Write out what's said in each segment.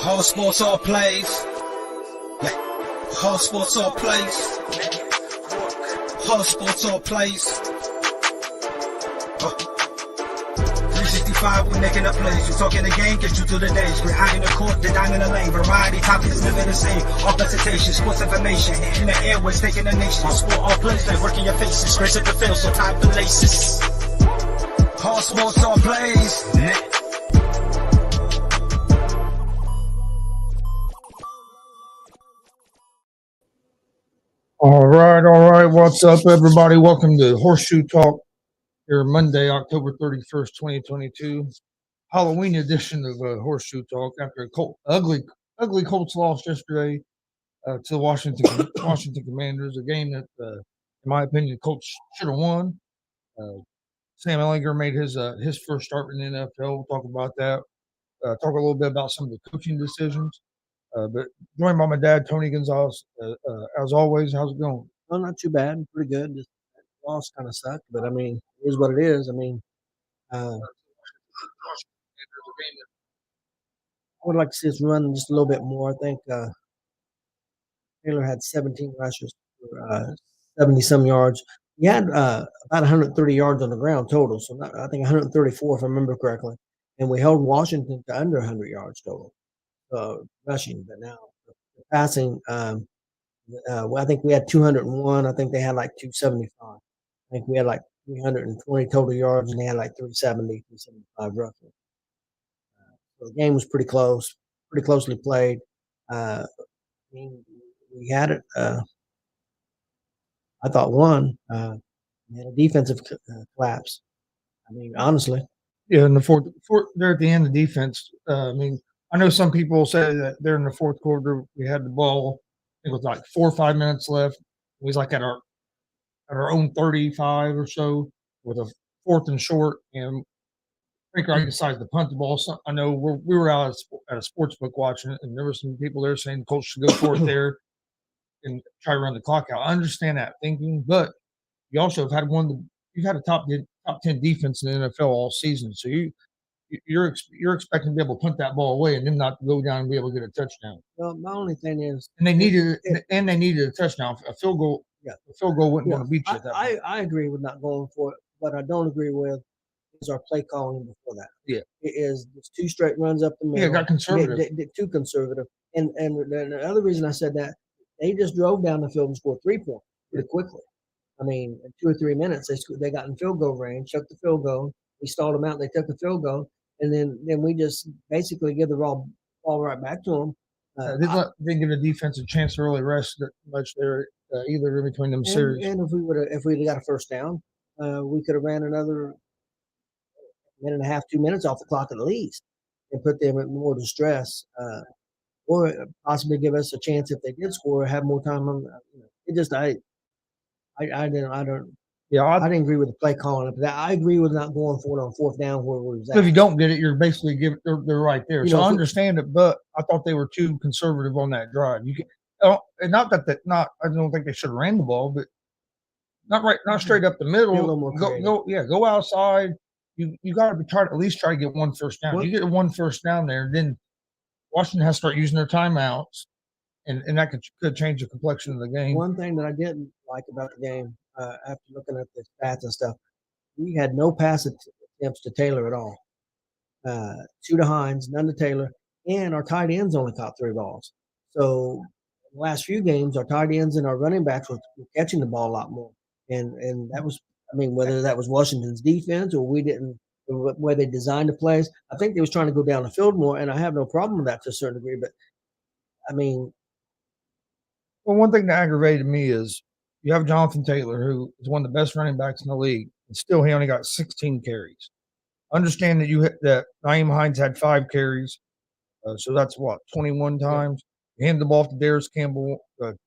All sports, all plays. Yeah. All sports, all plays. All sports, all plays. 365, we making a plays. We talking the game, get you through the days. We're high in the court, the dime in the lane. Variety topics, living the same. All presentation, sports information. Hitting the airways, taking the nation. All sport, all plays, like working your faces. Grace at the field, so tie the laces. All sports, all plays. All right. What's up, everybody? Welcome to Horseshoe Talk here Monday, October 31st, 2022. Halloween edition of Horseshoe Talk after a ugly Colts loss yesterday to the Washington Commanders, a game that, in my opinion, the Colts should have won. Sam Ehlinger made his first start in the NFL. We'll talk about that. Talk a little bit about some of the coaching decisions. But joined by my dad, Tony Gonzalez. As always, how's it going? Well, not too bad. Pretty good. Just loss kind of sucked, but I mean, it is what it is. I mean, I would like to see us run just a little bit more. I think Taylor had 17 rushes for 70-some yards. He had about 130 yards on the ground total, so I think 134 if I remember correctly. And we held Washington to under 100 yards total rushing. But now the passing, I think we had 201. I think they had like 275. I think we had like 320 total yards, and they had like 370, 375 roughly. So the game was pretty closely played. We had it. I thought won. We had a defensive collapse. I mean, honestly. Yeah, in the fourth there at the end, the defense. I mean, I know some people say that there in the fourth quarter we had the ball. It was like 4 or 5 minutes left. We was like at our own 35 or so with a fourth and short, and Frank Wright decided to punt the ball. So I know we were out at a sports book watching it, and there were some people there saying the coach should go for it there and try to run the clock out. I understand that thinking, but you also have had you've had a top 10 defense in the NFL all season, so you're expecting to be able to punt that ball away and then not go down and be able to get a touchdown. Well, my only thing is, and they needed a touchdown. A field goal. Yeah, a field goal wouldn't want to beat you at that point. I agree with not going for it. What I don't agree with is our play calling before that. Yeah, it is it's 2 straight runs up the middle. Yeah, it got conservative. Too conservative. And the other reason I said that, they just drove down the field and scored 3 points pretty quickly. I mean, in 2 or 3 minutes, they got in field goal range, took the field goal. We stalled them out. They took the field goal. And then we just basically give the ball right back to them. They didn't give the defense a chance to really rest much there either in between them series. And if we'd got a first down, we could have ran another minute and a half, 2 minutes off the clock at least, and put them in more distress, or possibly give us a chance if they did score, have more time on. It just I don't. Yeah, I didn't agree with the play calling. But I agree with not going for it on fourth down where we was at. If you don't get it, you're basically they're right there. So I understand it, but I thought they were too conservative on that drive. And not that I don't think they should have ran the ball, but not straight up the middle. Be a little more go outside. You got to at least try to get one first down. You get one first down there, then Washington has to start using their timeouts, and that could change the complexion of the game. One thing that I didn't like about the game, after looking at the stats and stuff, we had no pass attempts to Taylor at all. 2 to Hines, none to Taylor, and our tight ends only caught 3 balls. So the last few games, our tight ends and our running backs were catching the ball a lot more. And that was, I mean, whether that was Washington's defense or we didn't, the way they designed the plays, I think they was trying to go down the field more, and I have no problem with that to a certain degree. But, I mean. Well, one thing that aggravated me is you have Jonathan Taylor, who is one of the best running backs in the league, and still he only got 16 carries. Understand that Nyheim Hines had 5 carries, so that's 21 times. You hand the ball to Paris Campbell once.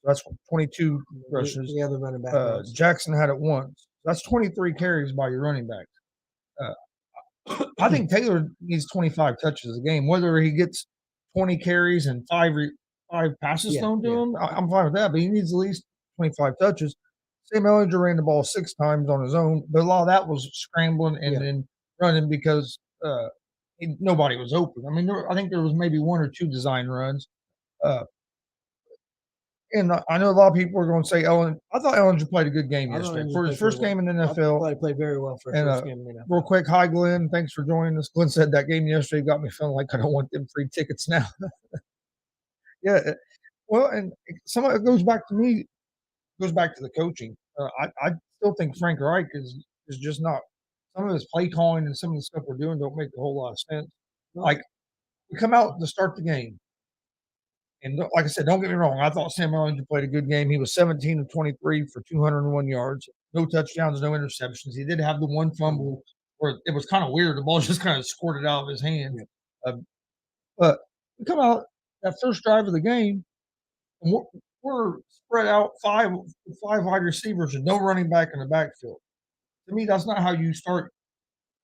So that's 22 rushes. The other running back. Jackson had it once. That's 23 carries by your running back. I think Taylor needs 25 touches a game, whether he gets 20 carries and 5 passes thrown to him. I'm fine with that, but he needs at least 25 touches. Sam Ehlinger ran the ball 6 times on his own, but a lot of that was scrambling and then running because nobody was open. I mean, I think there was maybe 1 or 2 design runs. And I know a lot of people are going to say Ellen. I thought Ellinger played a good game yesterday for his first game in the NFL. He played very well for his first game in the NFL. Real quick, hi Glenn, thanks for joining us. Glenn said that game yesterday got me feeling like I don't want them free tickets now. Yeah, well, and some of it goes back to me. Goes back to the coaching. I still think Frank Reich is just not. Some of his play calling and some of the stuff we're doing don't make a whole lot of sense. Like we come out to start the game. And like I said, don't get me wrong. I thought Sam Ellinger played a good game. He was 17 of 23 for 201 yards, no touchdowns, no interceptions. He did have the one fumble where it was kind of weird. The ball just kind of squirted out of his hand. But we come out that first drive of the game, and we're spread out five wide receivers and no running back in the backfield. To me, that's not how you start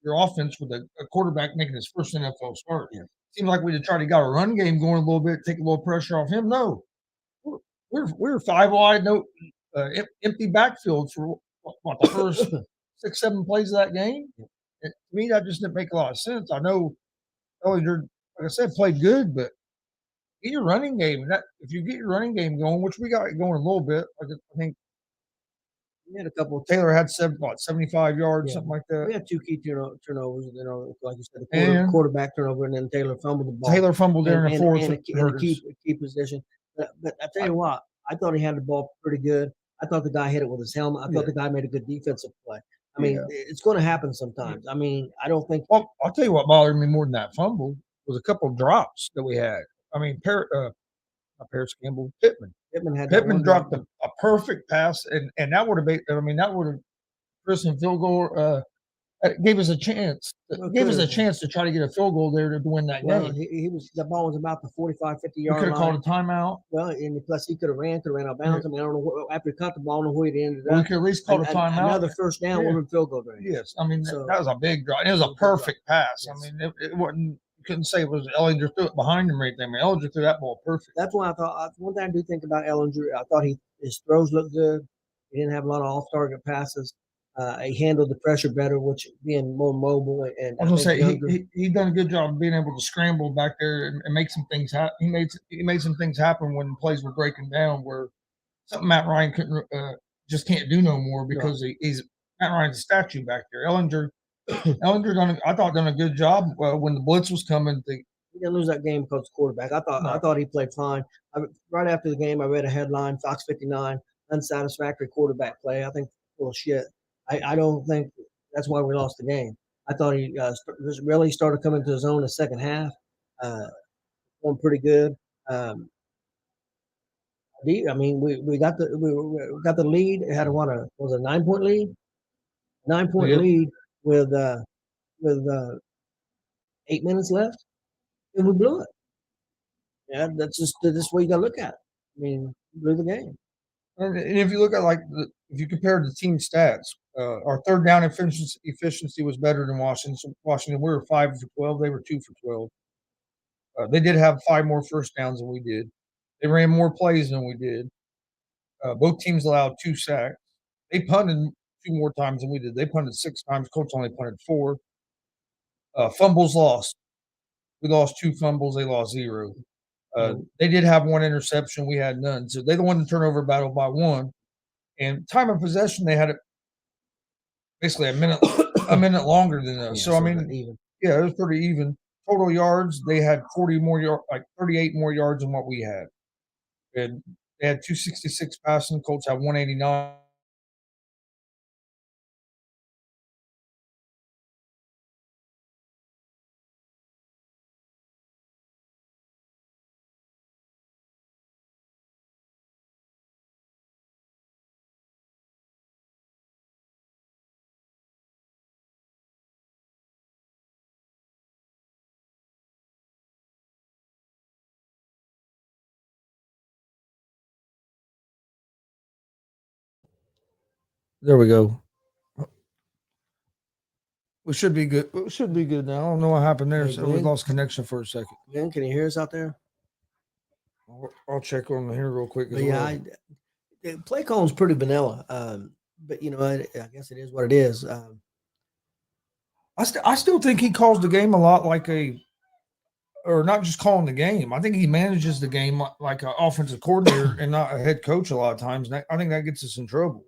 your offense with a quarterback making his first NFL start. Yeah. Seemed like we'd try to got a run game going a little bit, take a little pressure off him. No, we're 5 wide, no empty backfields for what the first 6, 7 plays of that game. And to me, that just didn't make a lot of sense. I know Ellinger, like I said, played good, but get your running game. If you get your running game going, which we got it going a little bit, I think we had a couple. Taylor had 75 yards, something like that. We had 2 key turnovers. Like you said, the quarterback turnover, and then Taylor fumbled the ball. Taylor fumbled there in the fourth, in a key position. But I tell you what, I thought he had the ball pretty good. I thought the guy hit it with his helmet. I thought the guy made a good defensive play. I mean, it's going to happen sometimes. I mean, I don't think. Well, I'll tell you what bothered me more than that fumble was a couple of drops that we had. I mean, not Paris Campbell, Pittman dropped a perfect pass, and that would have been. I mean, that would have Christian field goal. Gave us a chance. Gave us a chance to try to get a field goal there to win that game. The ball was about the 45, 50 yard line. Could have called a timeout. Well, and plus he could have ran out of bounds. I mean, I don't know after he caught the ball, I don't know where he ended up. We could at least call a timeout. Another first down, we're in field goal range. Yes, I mean that was a big drive. It was a perfect pass. Yes. I mean, it wasn't. You couldn't say it was Ellinger threw it behind him right there. I mean, Ellinger threw that ball perfect. That's why I thought. One thing I do think about Ellinger, I thought his throws looked good. He didn't have a lot of off-target passes. He handled the pressure better, which being more mobile. And I was going to say he done a good job of being able to scramble back there and make some things happen. He made some things happen when plays were breaking down, where something Matt Ryan just can't do no more because he's Matt Ryan's a statue back there. Ellinger done a good job when the blitz was coming. He didn't lose that game because quarterback. I thought he played fine. Right after the game, I read a headline: Fox 59 unsatisfactory quarterback play. I think bullshit. I don't think that's why we lost the game. I thought he really started coming to his own in the second half. Going pretty good. I mean, we got the lead. It had a 9-point lead? 9-point lead with 8 minutes left, and we blew it. Yeah, that's just the way you got to look at it. I mean, we blew the game. And if you look at if you compare the team stats, our third down efficiency was better than Washington. We were 5 for 12; they were 2 for 12. They did have 5 more first downs than we did. They ran more plays than we did. Both teams allowed 2 sacks. They punted 2 more times than we did. They punted 6 times. Colts only punted 4. Fumbles lost. We lost 2 fumbles. They lost 0. They did have 1 interception. We had none. So they won the turnover battle by 1. And time of possession, they had it basically a minute longer than us. So I mean, it was pretty even. Total yards, they had 38 more yards than what we had. And they had 266 passing. Colts had 189. There we go. We should be good. We should be good now. I don't know what happened there. So we lost connection for a second. Ben, can you hear us out there? I'll check on here real quick. The play call is pretty vanilla. But I guess it is what it is. I still think he calls the game a lot like or not just calling the game. I think he manages the game like an offensive coordinator and not a head coach a lot of times. And I think that gets us in trouble.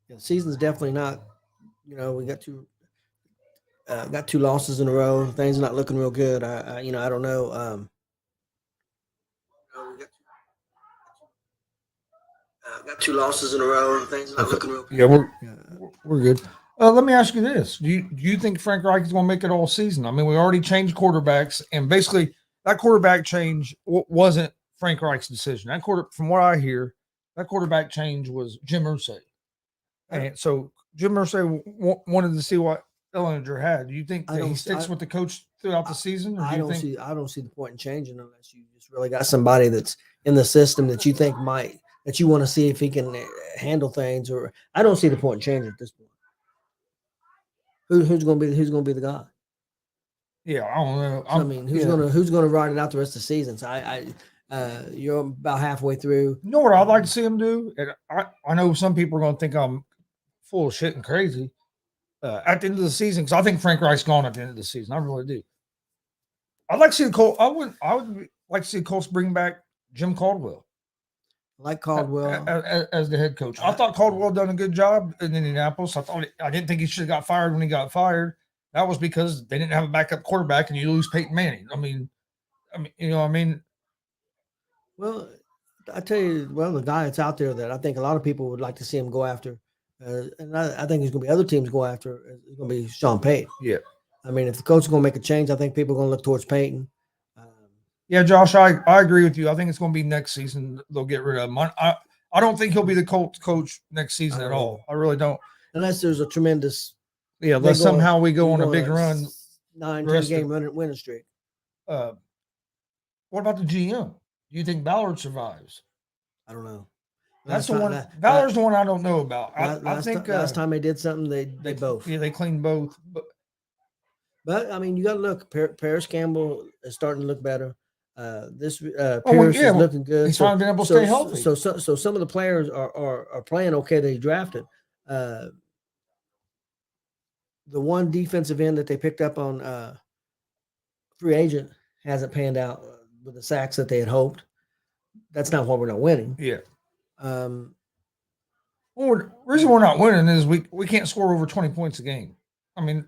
Yeah, the season's definitely not. We got two losses in a row. Things are not looking real good. I don't know. Got two losses in a row. Things are not looking real good. Yeah, we're good. Let me ask you this: Do you think Frank Reich is going to make it all season? I mean, we already changed quarterbacks, and basically that quarterback change wasn't Frank Reich's decision. From what I hear, that quarterback change was Jim Irsay, and so Jim Irsay wanted to see what Ehlinger had. Do you think that he sticks with the coach throughout the season? Or I don't see the point in changing unless you just really got somebody that's in the system that you think that you want to see if he can handle things. Or I don't see the point in changing at this point. Who's going to be the guy? Yeah, I don't know. Who's going to ride it out the rest of the season? So you're about halfway through. You know what I'd like to see him do? And I know some people are going to think I'm full of shit and crazy at the end of the season, because I think Frank Reich's gone at the end of the season. I really do. I'd like to see the Colts. I would like to see the Colts bring back Jim Caldwell. Like Caldwell as the head coach. I thought Caldwell done a good job in Indianapolis. I didn't think he should have got fired when he got fired. That was because they didn't have a backup quarterback, and you lose Peyton Manning. I mean, Well, I tell you, the guy that's out there that I think a lot of people would like to see him go after, and I think there's going to be other teams go after. It's going to be Sean Payton. Yeah. I mean, if the coach is going to make a change, I think people are going to look towards Payton. Yeah, Josh, I agree with you. I think it's going to be next season they'll get rid of him. I don't think he'll be the Colts coach next season at all. I really don't. Unless there's a tremendous unless somehow we go on a big run. 9-10 game winning streak. What about the GM? Do you think Ballard survives? I don't know. That's the one. Ballard's the one I don't know about. I think last time they did something, they both. Yeah, they cleaned both. But I mean, you got to look. Paris Campbell is starting to look better. Pierce is looking good. He's finally been able to stay healthy. So some of the players are playing okay that he drafted. The one defensive end that they picked up on free agent hasn't panned out with the sacks that they had hoped. That's not why we're not winning. Yeah. Well, the reason we're not winning is we can't score over 20 points a game. I mean,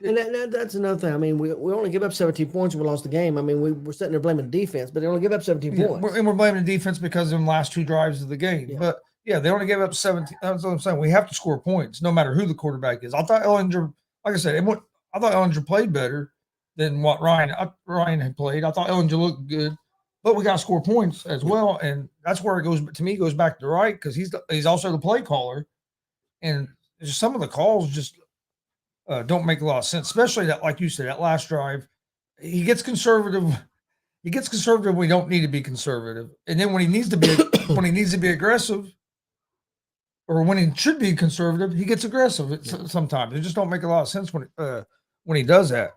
and that's another thing. I mean, we only give up 17 points and we lost the game. I mean, we're sitting there blaming the defense, but they only give up 17 points. And we're blaming the defense because of the last two drives of the game. Yeah. But, they only gave up 17. That's what I'm saying. We have to score points no matter who the quarterback is. I thought Ehlinger, like I said, I thought Ehlinger played better than what Ryan had played. I thought Ehlinger looked good. But we got to score points as well, and that's where it goes. To me, goes back to Wright because he's also the play caller, and just some of the calls just don't make a lot of sense. Especially that, like you said, that last drive, he gets conservative. He gets conservative. We don't need to be conservative, and then when he needs to be aggressive, or when he should be conservative, he gets aggressive. Sometimes it just don't make a lot of sense when he does that.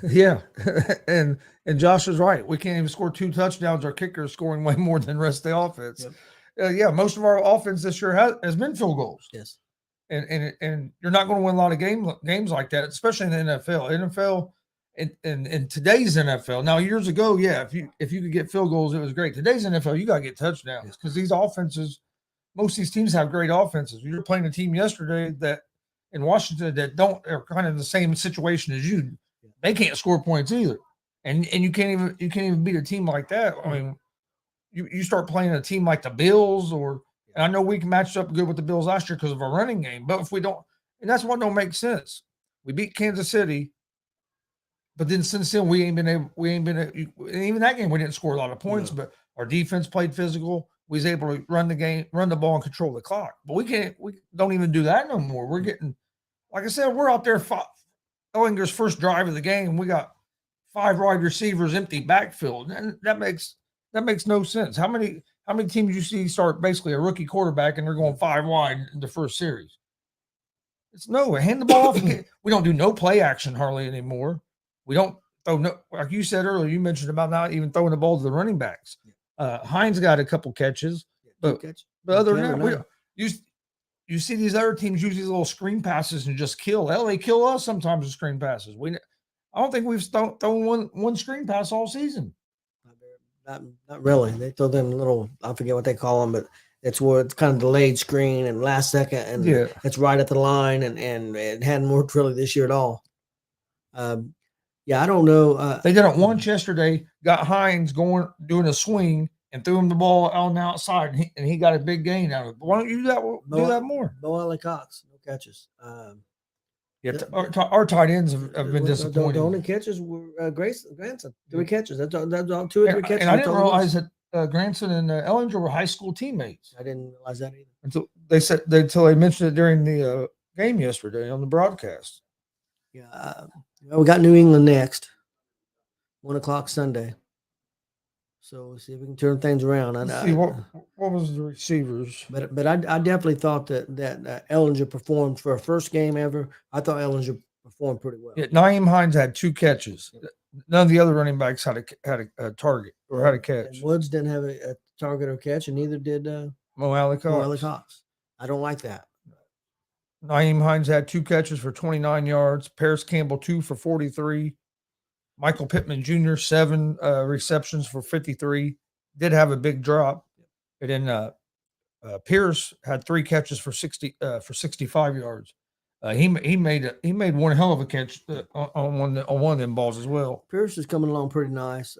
Yeah, and Josh is right. We can't even score 2 touchdowns. Our kicker is scoring way more than the rest of the offense. Yep. Most of our offense this year has been field goals. Yes, and you're not going to win a lot of games like that, especially in the NFL. In today's NFL. Now, years ago, if you could get field goals, it was great. Today's NFL, you got to get touchdowns because these offenses, most of these teams have great offenses. We were playing a team yesterday that in Washington that are kind of in the same situation as you. They can't score points either, and you can't even beat a team like that. I mean, you start playing a team like the Bills, and I know we matched up good with the Bills last year because of our running game. But if we don't, and that's what don't make sense. We beat Kansas City, but then since then we ain't been able. Even that game we didn't score a lot of points, but our defense played physical. We was able to run the ball, and control the clock. But we don't even do that no more. We're getting, like I said, we're out there. Ehlinger's first drive of the game, we got 5 wide receivers, empty backfield, and that makes no sense. How many teams you see start basically a rookie quarterback and they're going 5 wide in the first series? It's hand the ball off. We don't do no play action hardly anymore. We don't throw like you said earlier. You mentioned about not even throwing the ball to the running backs. Hines got a couple catches, But, catches. but other than Taylor, that, we none. you see these other teams use these little screen passes and just kill. Hell, they kill us sometimes with screen passes. I don't think we've thrown one screen pass all season. Not really. They throw them little, I forget what they call them, but it's where it's kind of delayed screen and last second, and Yeah. it's right at the line, and it hadn't worked really this year at all. Yeah, I don't know. They did it once yesterday. Got Hines doing a swing and threw him the ball out on the outside, and he got a big gain out of it. Why don't you do that more? Bo Cox, no catches. Yeah, our tight ends have been disappointing. The only catches were Granson, 3 catches. That's all, 2 or 3 catches. And I didn't realize that Granson and Ehlinger were high school teammates. I didn't realize that either. Until they mentioned it during the game yesterday on the broadcast. Yeah, we got New England next, 1:00 Sunday. So we'll see if we can turn things around. What was the receivers? But I definitely thought that Ehlinger performed for a first game ever. I thought Ehlinger performed pretty well. Yeah, Nyheim Hines had 2 catches. None of the other running backs had a target or had a catch. And Woods didn't have a target or catch, and neither did Mo Alley Cox. I don't like that. Nyheim Hines had 2 catches for 29 yards. Paris Campbell 2 for 43. Michael Pittman Jr. 7 receptions for 53. Did have a big drop. And then Pierce had 3 catches for 65 yards. He made one hell of a catch on one of them balls as well. Pierce is coming along pretty nice.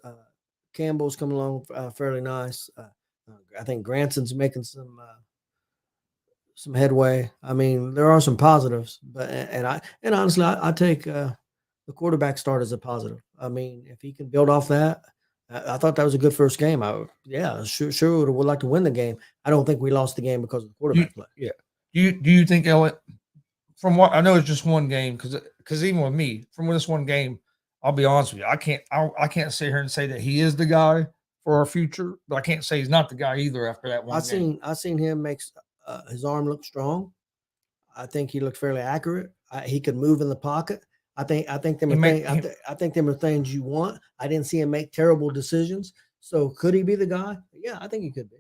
Campbell's coming along fairly nice. I think Granson's making some headway. I mean, there are some positives, but honestly, I take the quarterback start as a positive. I mean, if he can build off that, I thought that was a good first game. Sure would like to win the game. I don't think we lost the game because of the quarterback play. Yeah. Do you think from what I know, it's just one game because even with me, from this one game, I'll be honest with you, I can't sit here and say that he is the guy for our future, but I can't say he's not the guy either after that one game. I seen him make his arm look strong. I think he looked fairly accurate. He could move in the pocket. I think them are things you want. I didn't see him make terrible decisions. So could he be the guy? Yeah, I think he could be.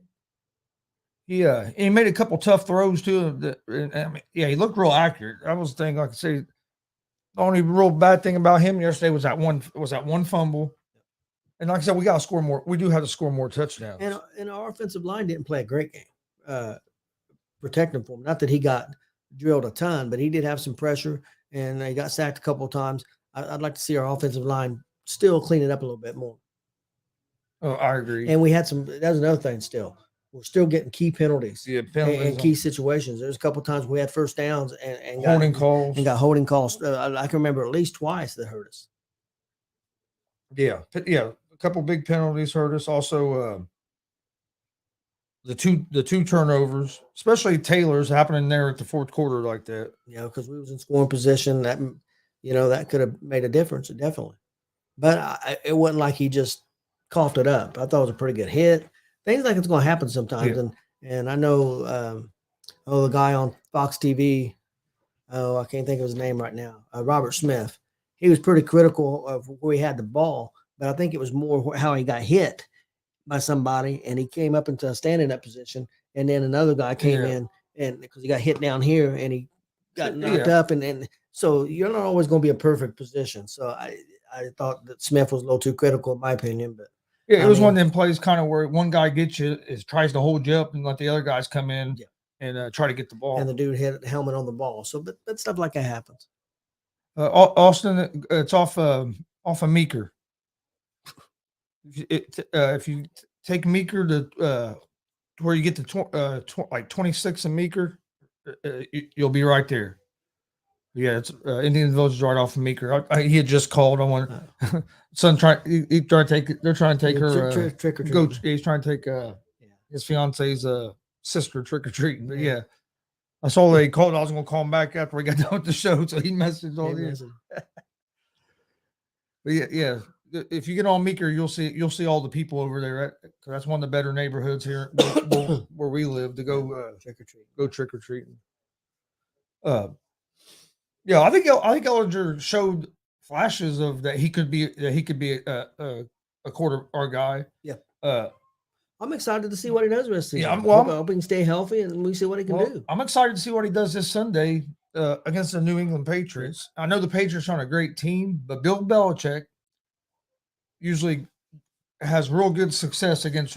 Yeah, he made a couple tough throws too. He looked real accurate. I was thinking, like I say, the only real bad thing about him yesterday was that one fumble. And like I said, we got to score more. We do have to score more touchdowns. And our offensive line didn't play a great game, protecting for him. Not that he got drilled a ton, but he did have some pressure, and he got sacked a couple of times. I'd like to see our offensive line still clean it up a little bit more. Oh, I agree. And we had some. That's another thing. Still, we're still getting key penalties. Yeah, penalties in key situations. There's a couple of times we had first downs and holding calls. And got holding calls. I can remember at least twice that hurt us. Yeah. A couple big penalties hurt us. Also, the two turnovers, especially Taylor's happening there at the fourth quarter like that. Yeah, because we was in scoring position. That could have made a difference, definitely. But it wasn't like he just coughed it up. I thought it was a pretty good hit. Things like it's going to happen sometimes. Yeah. And I know, the guy on Fox TV, I can't think of his name right now, Robert Smith. He was pretty critical of where he had the ball, but I think it was more how he got hit by somebody, and he came up into a standing up position, and then another guy came in, and because he got hit down here, and he got knocked up, and so you're not always going to be a perfect position. So I thought that Smith was a little too critical, in my opinion, but. Yeah, it was one of them plays kind of where one guy gets you, tries to hold you up and let the other guys come in and try to get the ball. And the dude hit the helmet on the ball. So, but stuff like that happens. Austin, it's off of Meeker. If you take Meeker to where you get to like 26 and Meeker, you'll be right there. Yeah, it's Indian Village is right off of Meeker. He had just called. I want son they're trying to take her trick or treat. He's trying to take his fiance's sister trick or treating. But yeah, I saw they called. I was going to call him back after we got done with the show, so he messaged all these. But yeah. If you get on Meeker, you'll see all the people over there. Right? That's one of the better neighborhoods here where we live to go trick or treating. Yeah, I think Ehlinger showed flashes of that he could be a quarter our guy. Yeah. I'm excited to see what he does the rest of the season. Yeah, well, I hope he can stay healthy and we see what he can do. I'm excited to see what he does this Sunday against the New England Patriots. I know the Patriots aren't a great team, but Bill Belichick usually has real good success against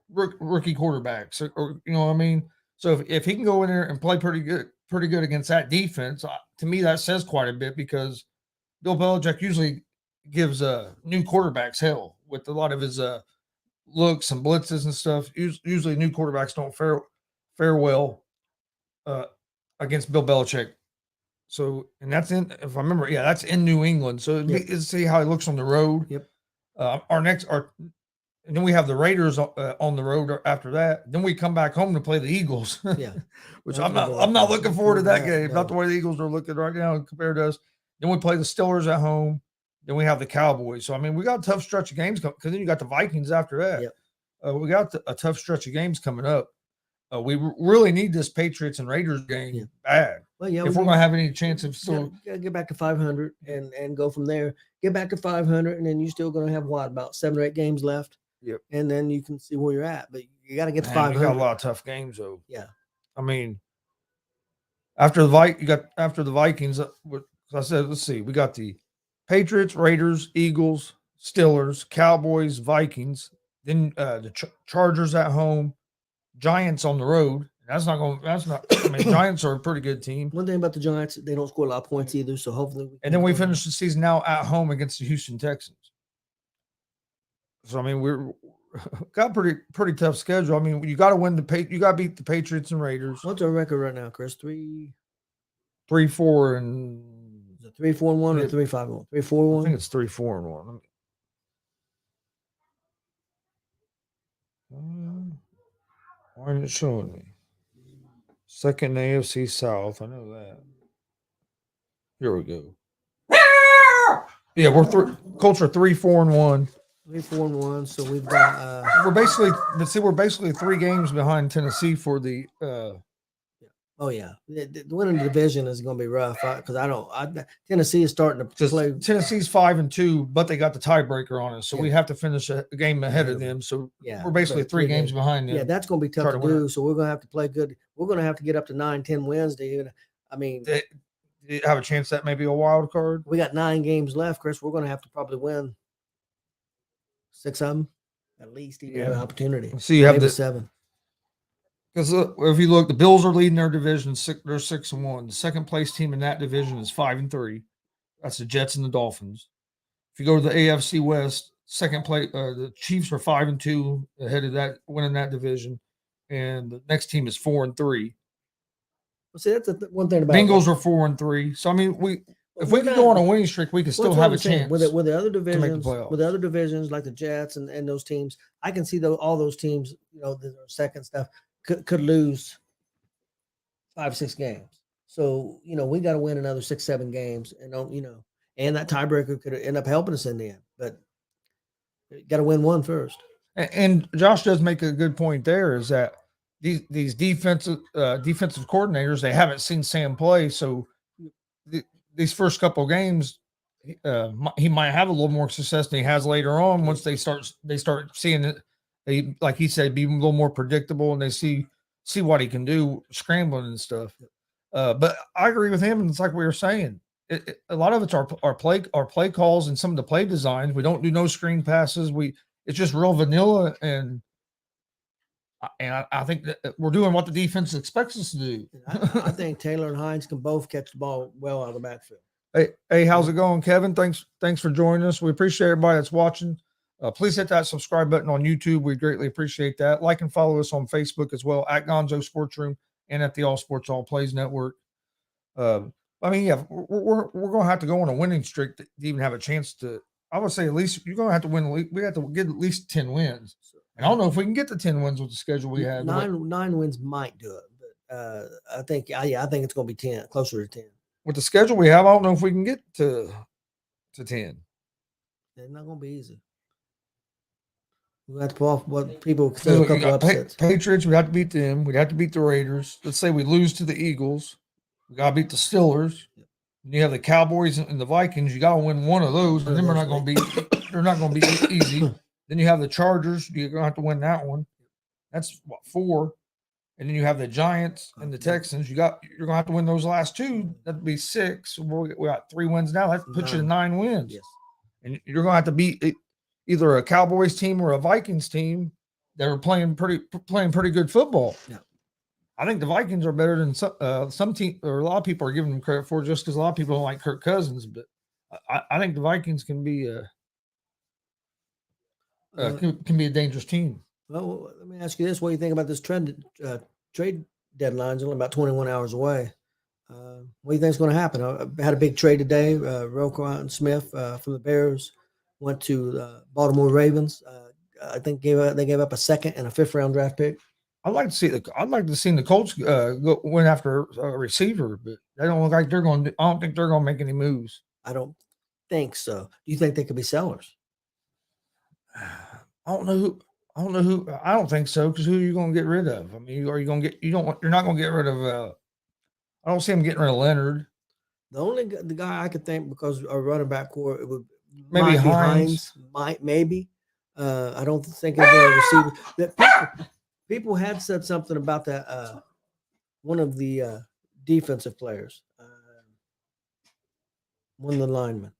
rookie quarterbacks, or you know what I mean. So if he can go in there and play pretty good against that defense, to me that says quite a bit, because Bill Belichick usually gives new quarterbacks hell with a lot of his looks and blitzes and stuff. Usually new quarterbacks don't fare well against Bill Belichick. So, and that's if I remember, that's in New England. So let's see how he looks on the road. Yep. And then we have the Raiders on the road after that. Then we come back home to play the Eagles. Yeah. Which I'm not looking forward to that game. No. Not the way the Eagles are looking right now compared to us. Then we play the Steelers at home. Then we have the Cowboys. So, I mean, we got a tough stretch of games because then you got the Vikings after that. Yep. We got a tough stretch of games coming up. We really need this Patriots and Raiders game bad. Well, yeah, if we're going to have any chance of still get back to 500 and go from there. Get back to 500, and then you're still going to have about 7 or 8 games left. Yep. And then you can see where you're at. But you got to get to 500. We got a lot of tough games, though. Yeah. I mean, after the Vikings, I said, let's see, we got the Patriots, Raiders, Eagles, Steelers, Cowboys, Vikings, then the Chargers at home, Giants on the road. I mean, Giants are a pretty good team. One thing about the Giants, they don't score a lot of points either. So hopefully, and then we finish the season now at home against the Houston Texans. So I mean, we're got pretty tough schedule. I mean, you got to win you got to beat the Patriots and Raiders. What's our record right now, Chris? 3-4 and. Is it 3-4-1 or 3-5-1? 3-4-1. I think it's 3-4-1. Why isn't it showing me? Second AFC South. I know that. Here we go. Yeah, Colts are 3-4-1. 3-4-1. So we've got. We're basically 3 games behind Tennessee for the. Oh yeah, the winning the division is going to be rough because Tennessee is starting to play. Tennessee's 5-2, but they got the tiebreaker on us, so we have to finish a game ahead of them. So we're basically 3 games behind them. Yeah, that's going to be tough to do. So we're going to have to play good. We're going to have to get up to 9-10 wins to even. I mean, they have a chance that may be a wild card. We got 9 games left, Chris. We're going to have to probably win 6 of them at least. You have an opportunity. So you have maybe 7. Because if you look, the Bills are leading their division. They're 6-1. The second place team in that division is 5-3. That's the Jets and the Dolphins. If you go to the AFC West, second place, the Chiefs are 5-2 ahead of that, winning that division, and the next team is 4-3. Well, see, that's one thing about Bengals are 4-3. So I mean, if we can go on a winning streak, we can still have a chance. With the other divisions, like the Jets and those teams, I can see all those teams, the second stuff. Could lose 5-6 games. So, we got to win another 6-7 games and and that tiebreaker could end up helping us in the end, but you got to win one first. And Josh does make a good point there, is that these defensive coordinators, they haven't seen Sam play. So these first couple of games, he might have a little more success than he has later on. Once they start seeing it. They, like he said, be a little more predictable, and they see what he can do scrambling and stuff. But I agree with him, and it's like we were saying, a lot of it's our play calls and some of the play designs. We don't do no screen passes. It's just real vanilla, and I think that we're doing what the defense expects us to do. I think Taylor and Hines can both catch the ball well out of the backfield. Hey, how's it going, Kevin? Thanks for joining us. We appreciate everybody that's watching. Please hit that subscribe button on YouTube. We greatly appreciate that. Like and follow us on Facebook as well, at Gonzo Sports Room and at the All Sports All Plays Network. I mean, we're going to have to go on a winning streak to even have a chance to. I would say at least you're going to have to win. We have to get at least 10 wins. And I don't know if we can get to 10 wins with the schedule we have. 9 wins might do it, but I think it's going to be 10, closer to 10. With the schedule we have, I don't know if we can get to 10. It's not going to be easy. We have to pull off what people consider a couple upsets. Patriots, we have to beat them. We'd have to beat the Raiders. Let's say we lose to the Eagles. We got to beat the Steelers. You have the Cowboys and the Vikings. You got to win one of those, and then they're not going to be easy. Then you have the Chargers. You're going to have to win that one. That's what, 4. And then you have the Giants and the Texans. You're gonna have to win those last 2. That'd be 6. We got 3 wins now. That puts you to 9 wins. Yes. And you're gonna have to beat either a Cowboys team or a Vikings team that are playing pretty good football. Yeah. I think the Vikings are better than some team, or a lot of people are giving them credit for, just because a lot of people don't like Kirk Cousins. But I think the Vikings can be can be a dangerous team. Well, let me ask you this: what do you think about this trade deadline's only about 21 hours away? What do you think is going to happen? I had a big trade today. Roquan Smith from the Bears went to Baltimore Ravens. I think they gave up a 2nd and a 5th round draft pick. I'd like to see the Colts win after a receiver, but they don't look like they're going to. I don't think they're going to make any moves. I don't think so. Do you think they could be sellers? I don't know who. I don't think so, because who are you going to get rid of? I mean, are you going to get? You're not going to get rid of. I don't see him getting rid of Leonard. The guy I could think, because our running back core, it would maybe Hines. Maybe. I don't think it's a receiver. That people had said something about that. One of the defensive players, one of the linemen.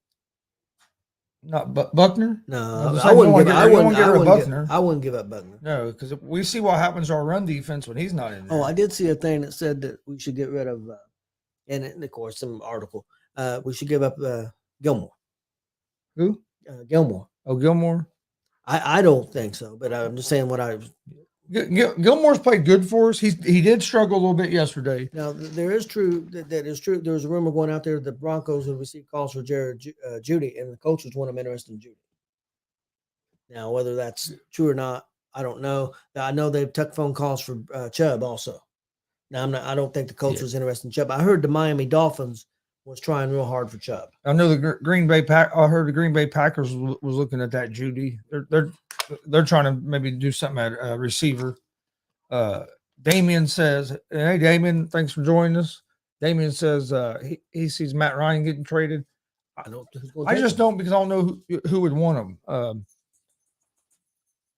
Not Buckner. No, I wouldn't give up Buckner. No, because we see what happens to our run defense when he's not in there. Oh, I did see a thing that said that we should get rid of, and of course, some article. We should give up Gilmore. Who? Gilmore. Oh, Gilmore. I don't think so, but I'm just saying what I. Gilmore's played good for us. He did struggle a little bit yesterday. Now there is true that is true. There was a rumor going out there that the Broncos would receive calls for Jared Judy, and the coaches want him interested in Judy. Now whether that's true or not, I don't know. I know they've took phone calls for Chubb also. Now I don't think the coach was interested in Chubb. I heard the Miami Dolphins was trying real hard for Chubb. I know the Green Bay I heard the Green Bay Packers was looking at that Judy. They're trying to maybe do something at receiver. Damien says, "Hey, Damien, thanks for joining us." Damien says he sees Matt Ryan getting traded. I just don't, because I don't know who would want him.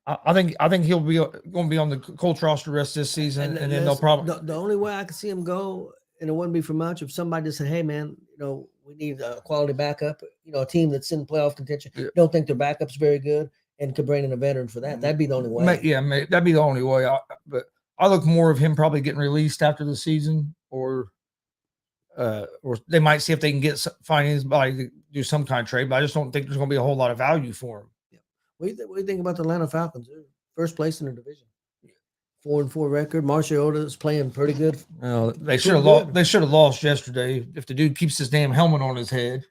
I think he'll be going to be on the Colts roster the rest of this season, and then they'll probably. The only way I could see him go, and it wouldn't be for much, if somebody just said, "Hey, man, we need a quality backup. A team that's in playoff contention. Yeah. Don't think their backup's very good, and could bring in a veteran for that. That'd be the only way." That'd be the only way. But I look more of him probably getting released after the season, or they might see if they can find anybody to do some kind of trade. But I just don't think there's going to be a whole lot of value for him. Yeah. What do you think about the Atlanta Falcons? They're first place in their division. 4-4 record. Mariota is playing pretty good. Well, they should have lost. They should have lost yesterday. If the dude keeps his damn helmet on his head.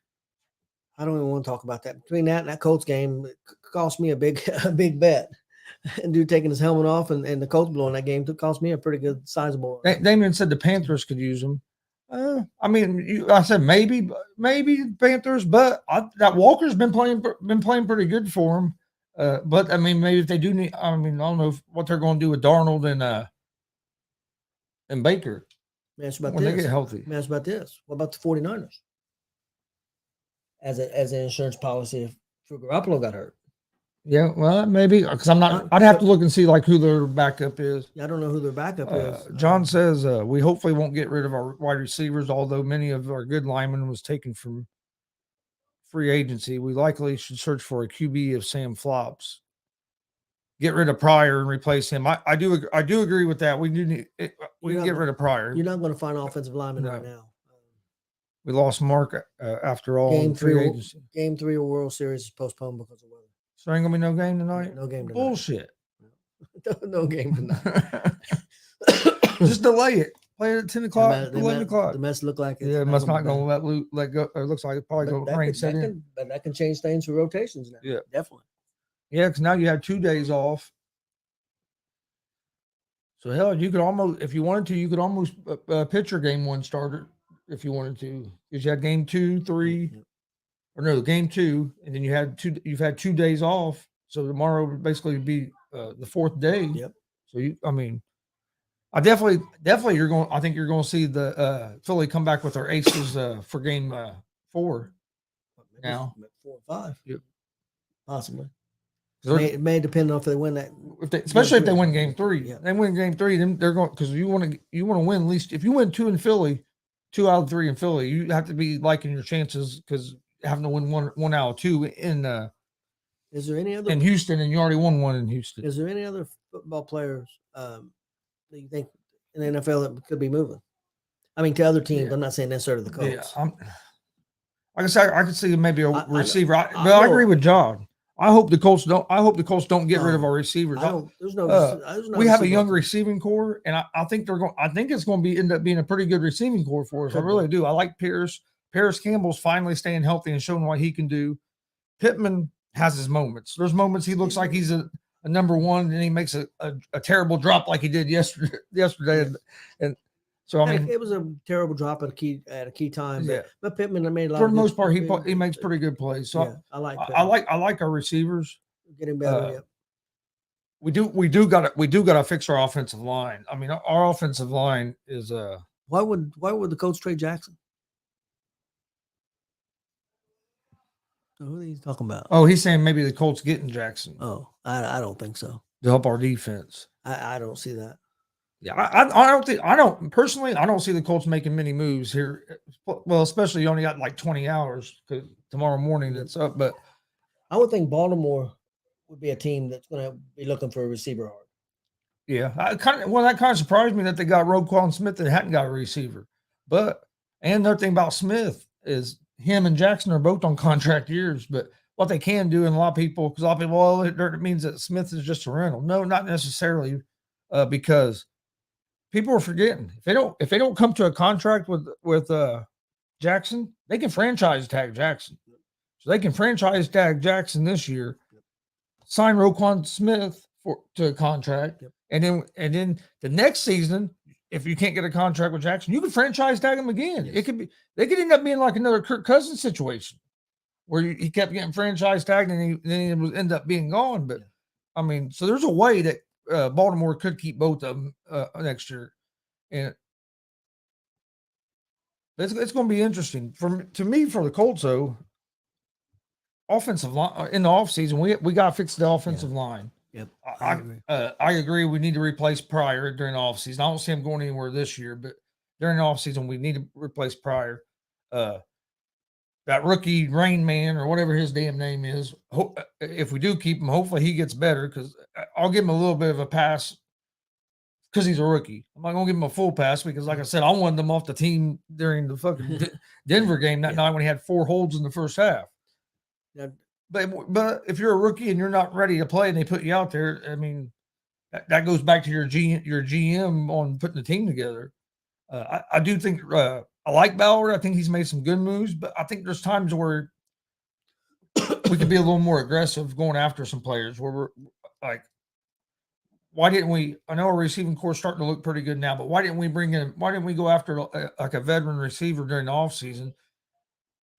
I don't even want to talk about that. Between that and that Colts game, it cost me a big bet. And dude taking his helmet off and the Colts blowing that game cost me a pretty good sizable. Damien said the Panthers could use him. I mean, I said maybe Panthers, but that Walker's been playing pretty good for him. But I mean, maybe if they do need, I don't know what they're going to do with Darnold and Baker when they get healthy. Ask about this. What about the 49ers? As an insurance policy if Garoppolo got hurt. Yeah, well, maybe, because I'm not. I'd have to look and see who their backup is. I don't know who their backup is. John says we hopefully won't get rid of our wide receivers, although many of our good linemen was taken from free agency. We likely should search for a QB if Sam flops. Get rid of Pryor and replace him. I do agree with that. We do need. We can get rid of Pryor. You're not going to find offensive linemen right now. We lost Mark after all. Game 3 of World Series is postponed because of weather. So ain't gonna be no game tonight. No game tonight. Bullshit. No game tonight. Just delay it. Play it at 10 o'clock, 11 o'clock. The mess look like it must not gonna let go. It looks like it's probably gonna rain. But that can change things for rotations now. Yeah, definitely. Yeah, because now you have 2 days off. So hell, you could almost, if you wanted to, you could almost pitch your game 1 starter if you wanted to, because you had game 2, 3. Yep. Or no, game 2, and then you've had 2 days off. So tomorrow would basically be the 4th day. Yep. So I definitely I think you're going to see the Philly come back with their aces for game 4 now. 4 or 5. Yep. Possibly. It may depend on if they win that. Especially if they win game 3. Yeah. They win game 3, then they're going, because you want to win at least. If you win 2 in Philly, 2 out of 3 in Philly, you have to be liking your chances, because having to win one out of 2 in Is there any other in Houston, and you already won 1 in Houston. Is there any other football players that you think in the NFL that could be moving? I mean, to other teams. Yeah. I'm not saying necessarily the Colts. Yeah, like I said, I could see maybe a receiver. I But I agree with John. I hope the Colts don't get rid of No. our receivers. There's no We have a receiver young option. receiving core, and I think I think it's going to end up being a pretty good receiving core for us. Could I really do. I like Pierce. Paris Campbell's finally staying healthy and showing what he can do. Pittman has his moments. There's moments he looks like he's a number 1, and he makes a terrible drop like he did yesterday. And so I mean, it was a terrible drop at a key time. But Pittman made a lot. For the most part, he makes pretty good plays. So yeah, I like our receivers. Getting better. We do got to fix our offensive line. I mean, our offensive line is Why would the Colts trade Jackson? Who are you talking about? Oh, he's saying maybe the Colts getting Jackson. Oh, I don't think so. To help our defense. I don't see that. Yeah, I don't see the Colts making many moves here. Well, especially you only got like 20 hours, because tomorrow morning it's up. But I would think Baltimore would be a team that's going to be looking for a receiver hard. Yeah, that kind of surprised me that they got Roquan Smith and hadn't got a receiver. But another thing about Smith is him and Jackson are both on contract years. But what they can do, and a lot of people, well, it means that Smith is just a rental. No, not necessarily, because people are forgetting if they don't come to a contract with Jackson, they can franchise tag Jackson. So they can franchise tag Jackson this year, sign Roquan Smith to a contract, and then the next season, if you can't get a contract with Jackson, you can franchise tag him again. Yes. They could end up being like another Kirk Cousins situation, where he kept getting franchise tagged and then he would end up being gone. But I mean, so there's a way that Baltimore could keep both of them next year, and it's going to be interesting to me for the Colts though. Offensive line in the offseason, we got to fix the offensive line. Yep, I agree. We need to replace Pryor during the offseason. I don't see him going anywhere this year, but during the offseason, we need to replace Pryor. That rookie Rain Man or whatever his damn name is. If we do keep him, hopefully he gets better, because I'll give him a little bit of a pass because he's a rookie. I'm not going to give him a full pass because, like I said, I wanted him off the team during the fucking Denver game that night when he had 4 holds in the first half. Yeah. But if you're a rookie and you're not ready to play and they put you out there, I mean, that goes back to your GM on putting the team together. I do think I like Ballard. I think he's made some good moves, but I think there's times where we could be a little more aggressive going after some players where we're like, why didn't we? I know our receiving core is starting to look pretty good now, but why didn't we go after like a veteran receiver during the offseason?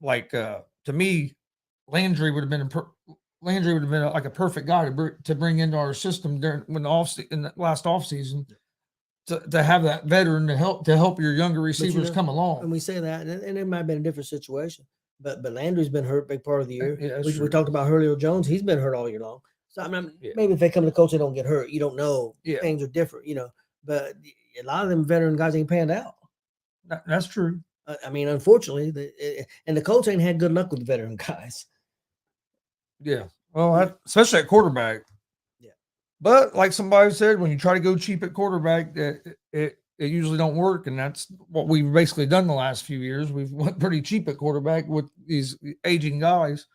Like, to me, Landry would have been like a perfect guy to bring into our system in the last offseason to have that veteran to help your younger receivers come along. And we say that, and it might have been a different situation, but Landry's been hurt a big part of the year. Yeah, we talked about Julio Jones; he's been hurt all year long. So I mean, maybe if they come to the Colts, they don't get hurt. You don't know. Yeah. Things are different, But a lot of them veteran guys ain't panned out. That's true. I mean, unfortunately, and the Colts ain't had good luck with the veteran guys. Yeah. Well, especially at quarterback. Yeah. But like somebody said, when you try to go cheap at quarterback, it usually don't work. And that's what we've basically done the last few years. We've went pretty cheap at quarterback with these aging guys.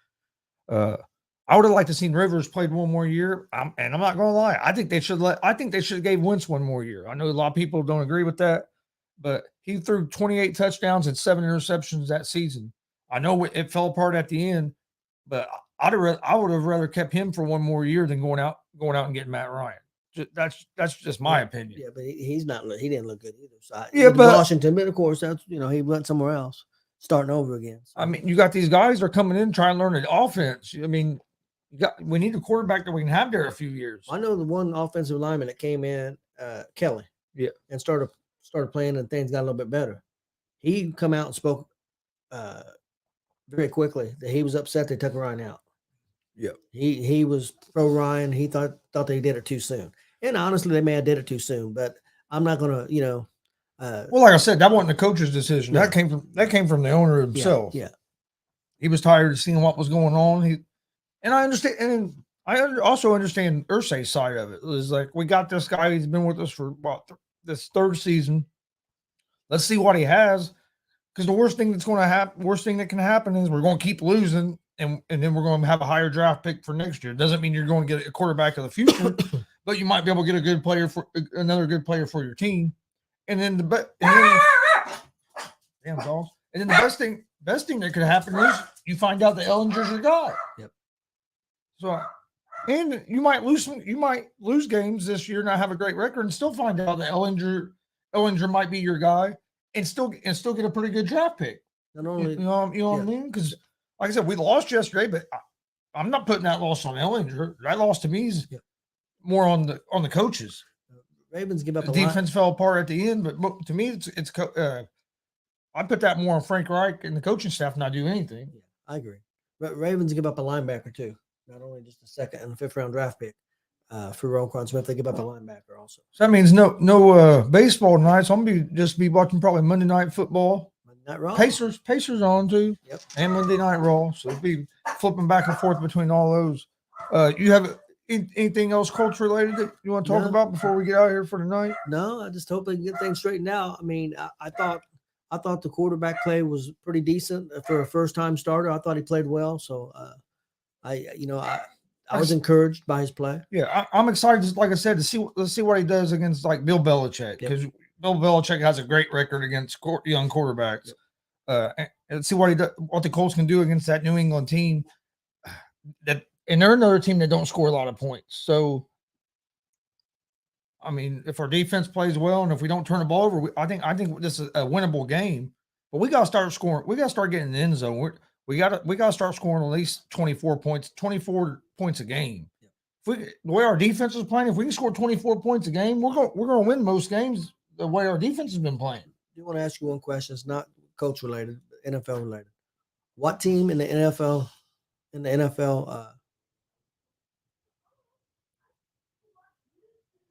I would have liked to seen Rivers played one more year. And I'm not going to lie. I think they should have gave Wentz one more year. I know a lot of people don't agree with that, but he threw 28 touchdowns and 7 interceptions that season. I know it fell apart at the end, but I would have rather kept him for one more year than going out and getting Matt Ryan. That's just my opinion. Yeah, but he didn't look good either. So but Washington, but of course that's he went somewhere else, starting over again. So. I mean, you got these guys that are coming in trying to learn an offense. I mean, we need a quarterback that we can have there a few years. I know the one offensive lineman that came in, Kelly, and started playing, and things got a little bit better. He come out and spoke very quickly that he was upset they took Ryan out. Yeah. He was pro Ryan. He thought they did it too soon. And honestly, they may have did it too soon, but I'm not gonna, Well, like I said, that wasn't the coach's decision. No. That came from the owner himself. Yeah. He was tired of seeing what was going on. And I understand, and also understand Irsay's side of it. It was like, we got this guy. He's been with us for this third season. Let's see what he has. Because the worst thing that can happen is we're going to keep losing, and then we're going to have a higher draft pick for next year. It doesn't mean you're going to get a quarterback of the future, but you might be able to get another good player for your team. And then damn dogs. And then the best thing that could happen is you find out that Ehlinger's your guy. Yep. So, and you might lose games this year, not have a great record, and still find out that Ehlinger might be your guy, and still get a pretty good draft pick. Not only, you know what I mean? Because, like I said, we lost yesterday, but I'm not putting that loss on Ehlinger. That loss to me is more on the coaches. Ravens give up The a lot. defense fell apart at the end, but to me, it's I put that more on Frank Reich and the coaching staff not do anything. Yeah, I agree. Ravens give up a linebacker too, not only just a second and fifth round draft pick for Roquan Smith. They give up a linebacker also. So that means no baseball tonight. So I'm gonna be watching probably Monday Night Football. Monday Night Raw. Pacers on too. Yep. And Monday Night Raw. So it'll be flipping back and forth between all those. You have anything else Colts related that you want to talk about before we get out of here for tonight? No, I just hope they can get things straightened out. I mean, I thought the quarterback play was pretty decent for a first time starter. I thought he played well. So I was encouraged by his play. Yeah, I'm excited, like I said, let's see what he does against like Bill Belichick, because Bill Belichick has a great record against young quarterbacks. And see what the Colts can do against that New England team. And they're another team that don't score a lot of points. So, I mean, if our defense plays well and if we don't turn the ball over, I think this is a winnable game. But we got to start scoring. We got to start getting in the end zone. We got to start scoring at least 24 points a game. The way our defense is playing, if we can score 24 points a game, we're going to win most games the way our defense has been playing. I do want to ask you one question. It's not coach related, NFL related. What team in the NFL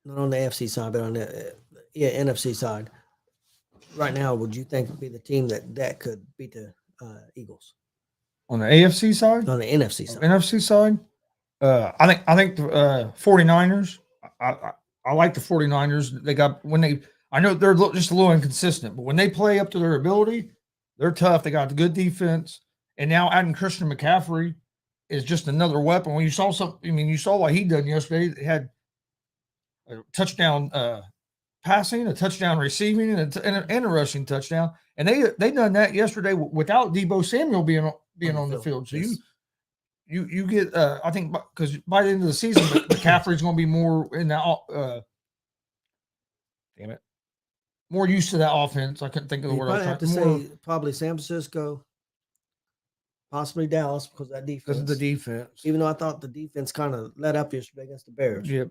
not on the AFC side, but on the NFC side, right now, would you think would be the team that could beat the Eagles? On the AFC side? On the NFC side. NFC side? I think the 49ers. I like the 49ers. I know they're just a little inconsistent, but when they play up to their ability, they're tough. They got the good defense. And now adding Christian McCaffrey is just another weapon. When you saw you saw what he done yesterday. He had a touchdown passing, a touchdown receiving, and a rushing touchdown. And they done that yesterday without Deebo Samuel being on the field. So you get I think because by the end of the season, McCaffrey's going to be more in that more used to that offense. I couldn't think of the word. I have to say probably San Francisco, possibly Dallas, because that defense. Because of the defense. Even though I thought the defense kind of let up yesterday against the Bears. Yep.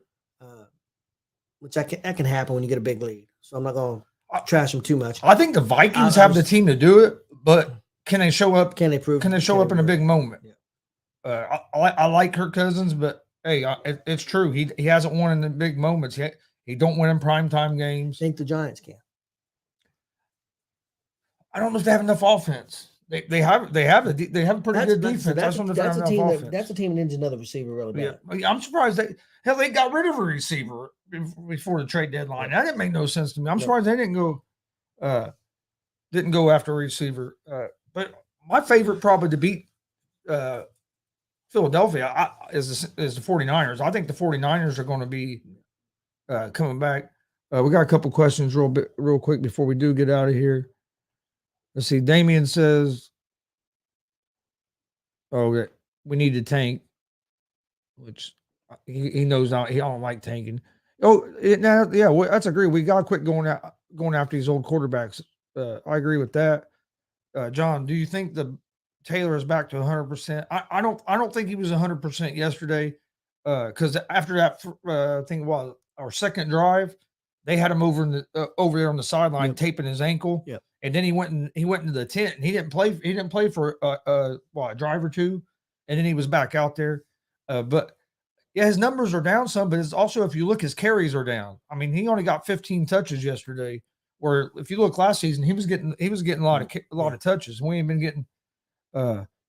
Which that can happen when you get a big lead. So I'm not going to trash them too much. I think the Vikings have the team to do it, but can they show up? Can they prove? Can they show up in a big moment? Yeah. I like Kirk Cousins, but hey, it's true. He hasn't won in the big moments yet. He don't win in primetime games. I think the Giants can. I don't know if they have enough offense. They have a pretty good defense. That's a team that needs another receiver really bad. Yeah. I'm surprised they got rid of a receiver before the trade deadline. That didn't make no sense to me. I'm surprised they didn't go after a receiver. But my favorite probably to beat Philadelphia is the 49ers. I think the 49ers are going to be coming back. We got a couple questions real quick before we do get out of here. Let's see. Damian says, we need to tank, which he knows not. He don't like tanking. That's agree. We got to quit going after these old quarterbacks. I agree with that. John, do you think Taylor is back to 100%? I don't think he was 100% yesterday. Because after that thing, our second drive, they had him over there on the sideline taping his ankle. Yep. And then he went into the tent and he didn't play for a drive or two, and then he was back out there. But yeah, his numbers are down some, but it's also, if you look, his carries are down. I mean, he only got 15 touches yesterday, where if you look last season, he was getting a lot of touches. We ain't been getting.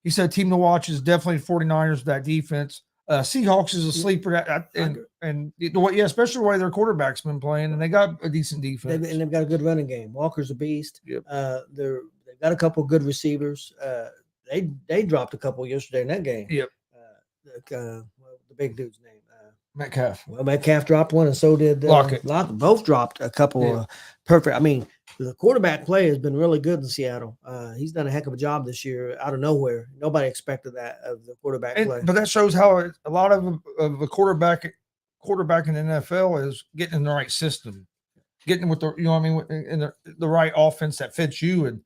He said team to watch is definitely 49ers, that defense. Seahawks is a sleeper, especially the way their quarterback's been playing, and they got a decent defense. And they've got a good running game. Walker's a beast. Yep. They've got a couple good receivers. They dropped a couple yesterday in that game. Yep. The big dude's name. Metcalf. Well, Metcalf dropped one, and so did Lockett. Both dropped a couple. Perfect. I mean, the quarterback play has been really good in Seattle. He's done a heck of a job this year out of nowhere. Nobody expected that of the quarterback play. But that shows how a lot of the quarterback in the NFL is getting in the right system, getting with the in the right offense that fits you. And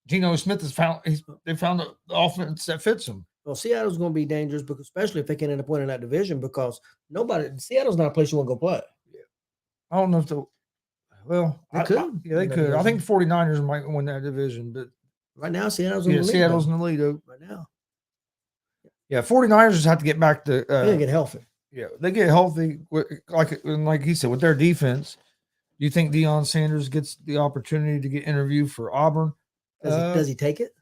Geno Smith they found the offense that fits him. Well, Seattle's going to be dangerous, because especially if they can end up winning that division, because Seattle's not a place you want to go play. I don't know if they could. They could. I think 49ers might win that division, but right now Seattle's in the lead. Seattle's in the lead right now. Yeah, 49ers just have to get back to they get healthy. Yeah, they get healthy, like he said, with their defense. Do you think Deion Sanders gets the opportunity to get interviewed for Auburn? Does he take it?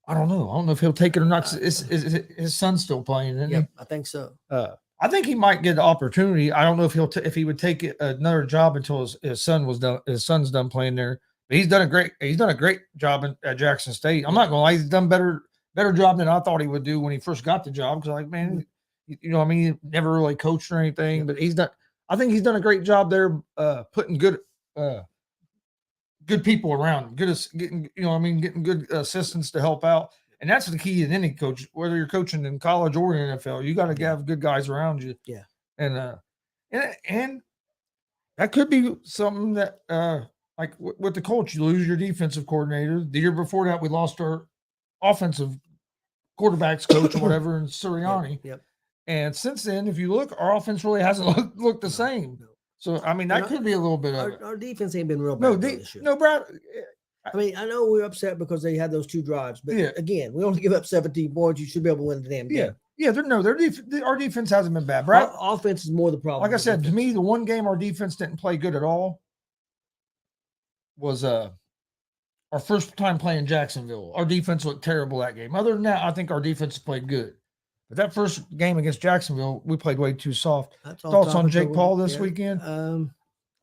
I don't know. I don't know if he'll take it or not. His son's still playing, isn't he? I think so. I think he might get the opportunity. I don't know if he would take another job until his son's done playing there. But he's done a great job at Jackson State. I'm not gonna lie, he's done better job than I thought he would do when he first got the job. Because he never really coached or anything. But I think he's done a great job there, putting good people around him, getting good assistants to help out. And that's the key in any coach, whether you're coaching in college or in NFL. You got to have good guys around you. Yeah. And that could be something that, like with the Colts, you lose your defensive coordinator. The year before that, we lost our offensive quarterbacks coach or whatever in Sirianni. Yep. And since then, if you look, our offense really hasn't looked the same. No. So, I mean, that could be a little bit of our defense ain't been real bad this year. No, Brad. I mean, I know we're upset because they had those 2 drives, but again, we only give up 17 points. You should be able to win the damn game. Our defense hasn't been bad. Brad, our offense is more the problem. Like I said, to me, the one game our defense didn't play good at all was our first time playing Jacksonville. Our defense looked terrible that game. Other than that, I think our defense played good. But that first game against Jacksonville, we played way too soft. Thoughts on Jake Paul this weekend?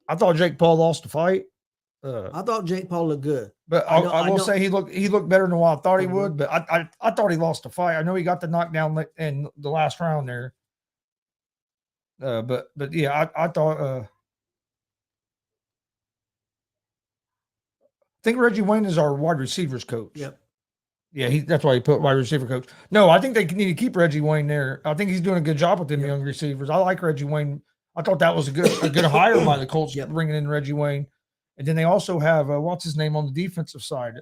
I thought Jake Paul lost the fight. I thought Jake Paul looked good, but I will say he looked better than what I thought he would. But I thought he lost the fight. I know he got the knockdown in the last round there. But yeah, I thought. I think Reggie Wayne is our wide receivers coach. Yep. Yeah, that's why he put wide receiver coach. No, I think they need to keep Reggie Wayne there. I think he's doing a good job with them young receivers. I like Reggie Wayne. I thought that was a good hire by the Colts, bringing in Reggie Wayne. And then they also have what's his name on the defensive side,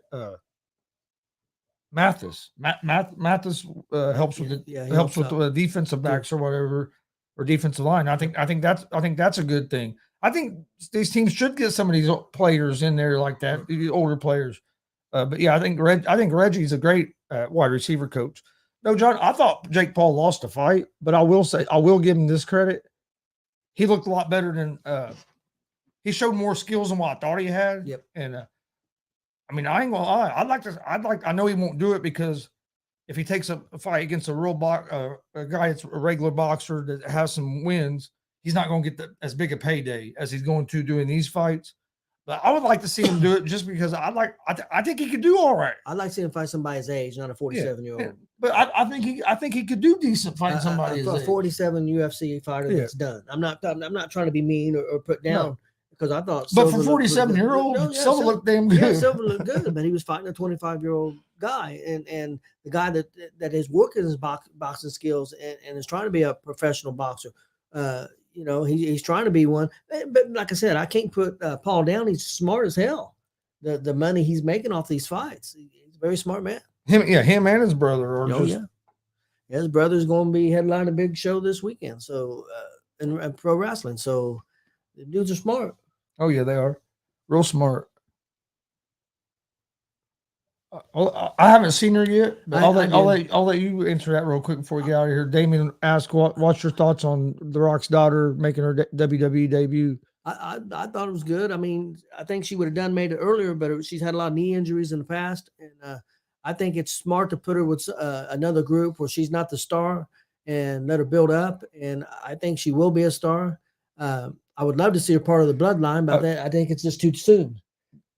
Mathis. Mathis helps with the defensive backs or whatever, or defensive line. I think that's a good thing. I think these teams should get some of these players in there like that, the older players. But yeah, I think Reggie's a great wide receiver coach. No, John, I thought Jake Paul lost the fight, but I will give him this credit. He looked a lot better than he showed more skills than what I thought he had. Yep. And I mean, I ain't gonna lie. I know he won't do it, because if he takes a fight against a guy that's a regular boxer that has some wins, he's not going to get as big a payday as he's going to doing these fights. But I would like to see him do it, just because I think he could do all right. I'd like to see him fight somebody his age, not a 47-year-old. Yeah. But I think he could do decent fighting somebody a 47 UFC fighter that's done. I'm not trying to be mean or put down, because I thought. But for 47-year-old, Silva looked damn good. Yeah, Silva looked good, but he was fighting a 25-year-old guy, and the guy that is working his boxing skills and is trying to be a professional boxer. He's trying to be one. But like I said, I can't put Paul down. He's smart as hell. The money he's making off these fights, he's a very smart man. Him and his brother his brother's going to be headlining a big show this weekend. So in pro wrestling. So the dudes are smart. Oh yeah, they are real smart. I haven't seen her yet, but I'll did. let you answer that real quick before we get out of here. Damien asked, what's your thoughts on The Rock's daughter making her WWE debut? I thought it was good. I mean, I think she would have made it earlier, but she's had a lot of knee injuries in the past, and I think it's smart to put her with another group where she's not the star and let her build up. And I think she will be a star. I would love to see her part of the bloodline, but I think it's just too soon.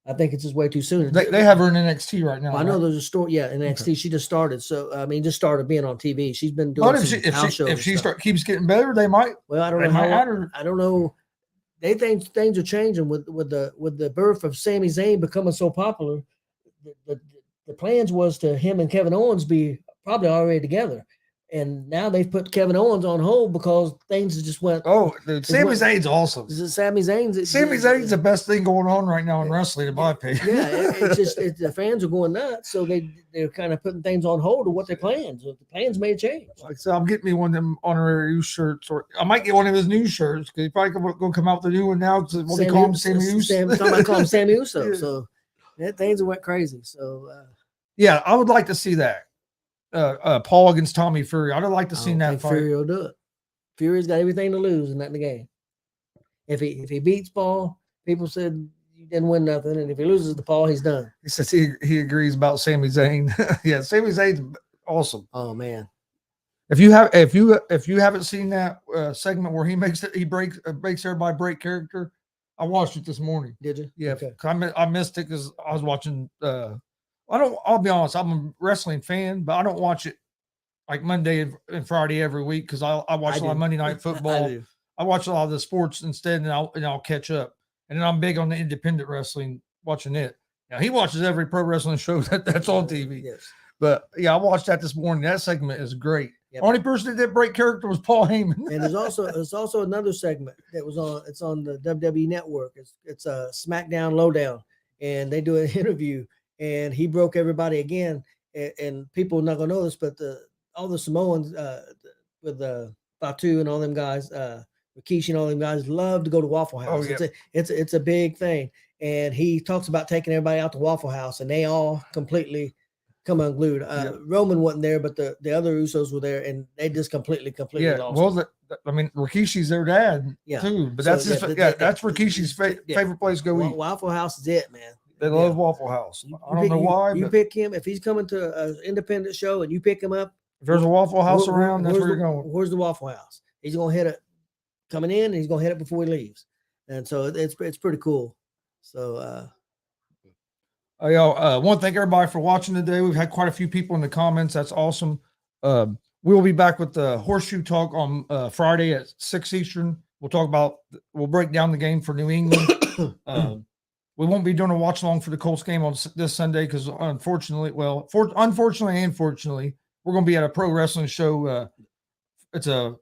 I think it's just way too soon. They have her in NXT right now. Well, I know there's a story. Yeah, in NXT, she just started. So I mean, just started being on TV. She's been doing house shows. If she keeps getting better, they might. Well, I don't know. I don't know. They think things are changing with the birth of Sami Zayn becoming so popular. The plans was to him and Kevin Owens be probably already together, and now they've put Kevin Owens on hold because things just went. Oh, dude, Sami Zayn's awesome. Sami Zayn's the best thing going on right now in wrestling, in my opinion. Yeah, it's just the fans are going nuts, so they're kind of putting things on hold of what their plans. The plans may change. Like so, I'm getting me one of them honorary use shirts, or I might get one of his new shirts because he probably going to come out with a new one now. Because they call him Sammy Uso. Somebody call him Sammy Uso. Yeah. So things went crazy. So yeah, I would like to see that. Paul against Tommy Fury. I'd like to see that fight. Fury will do it. Fury's got everything to lose in that game. If he beats Paul, people said you didn't win nothing, and if he loses to Paul, he's done. He says he agrees about Sami Zayn. Yeah, Sami Zayn's awesome. Oh man, if you haven't seen that segment where he breaks everybody break character, I watched it this morning. Did you? Yeah, okay. I missed it because I was watching. I'll be honest, I'm a wrestling fan, but I don't watch it like Monday and Friday every week because I watch a lot of Monday Night Football. I watch a lot of the sports instead, and I'll catch up. And then I'm big on the independent wrestling, watching it. Now he watches every pro wrestling show that's on TV. Yes. But yeah, I watched that this morning. That segment is great. Yep. Only person that did break character was Paul Heyman. And there's also another segment that was on. It's on the WWE Network. It's a SmackDown Lowdown, and they do an interview. And he broke everybody again, and people are not gonna know this, but all the Samoans with Fatu and all them guys, Rikishi and all them guys love to go to Waffle House. Oh, yeah. It's a big thing, and he talks about taking everybody out to Waffle House, and they all completely come unglued. Roman wasn't there, but the other Usos were there, and they just completely lost. Well, I mean, Rikishi's their dad too, but that's that's Rikishi's favorite place to go eat. Waffle House is it, man. They love Waffle House. I don't know why. You pick him if he's coming to an independent show and you pick him up. If there's a Waffle House around, that's where you're going. Where's the Waffle House? He's gonna hit it coming in, and he's gonna hit it before he leaves. And so it's pretty cool. So I want to thank everybody for watching today. We've had quite a few people in the comments. That's awesome. We'll be back with the Horseshoe Talk on Friday at 6 Eastern. We'll break down the game for New England. We won't be doing a watch along for the Colts game on this Sunday because unfortunately, and fortunately, we're going to be at a pro wrestling show. It's a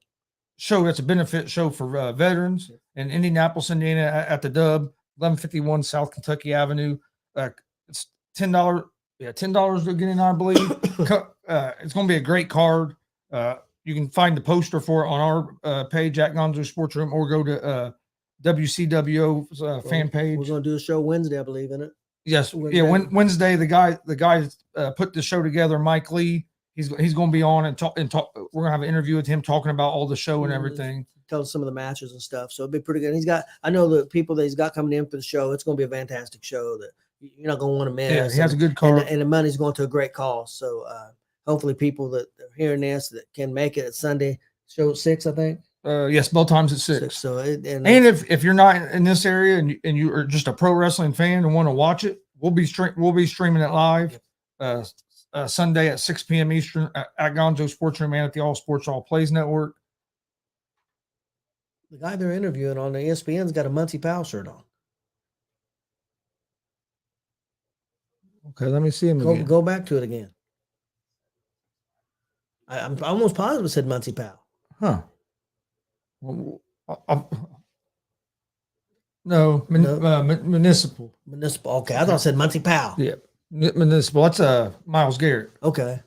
show that's a benefit show for veterans in Indianapolis, Indiana, at the Dub, 1151 South Kentucky Avenue. It's $10. Yeah, $10 to get in, I believe. It's going to be a great card. You can find the poster for it on our page at Gonzo Sports Room, or go to WCWO's fan page. We're going to do a show Wednesday, I believe, in it. Yes, Wednesday. The guy put the show together, Mike Lee. He's going to be on and talk. We're going to have an interview with him talking about all the show and everything. Tell us some of the matches and stuff. So it'll be pretty good. I know the people that he's got coming in for the show. It's going to be a fantastic show that you're not going to want to miss. Yeah, he has a good card, and the money's going to a great cause. So hopefully, people that are hearing this that can make it at Sunday. Show at 6, I think. Yes, both times at 6. So if you're not in this area and you are just a pro wrestling fan and want to watch it, we'll be streaming it live Sunday at 6 p.m. Eastern at Gonzo Sports Room and at the All Sports All Plays Network. The guy they're interviewing on the ESPN's got a Muncie Powell shirt on. Okay, let me see him again. Go back to it again. I'm almost positive it said Muncie Powell. Huh. No, municipal. Municipal. Okay, I thought it said Muncie Powell. Yeah, municipal. That's Miles Garrett. Okay,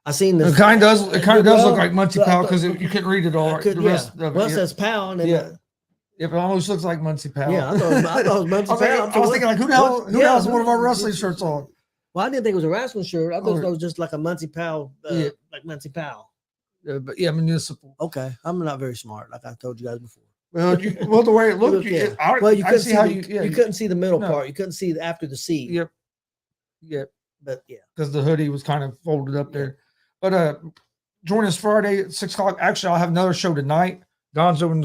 I seen this. It kind of does look like Muncie Powell because you couldn't read it all. Well, it says Powell, and it almost looks like Muncie Powell. Yeah, I thought it was Muncie Powell. I was thinking like, who the hell has one of our wrestling shirts on? Well, I didn't think it was a wrestling shirt. I thought Oh, it was just like a Muncie Powell, Yeah. like Muncie Powell. But yeah, municipal. Okay, I'm not very smart, like I told you guys before. Well, the way it looked, Yeah. well, You I couldn't see how you you couldn't see the middle No. part. You couldn't see after the C. Yep. But yeah, Because the hoodie was kind of folded up there. But join us Friday at 6 o'clock. Actually, I'll have another show tonight. Gonzo and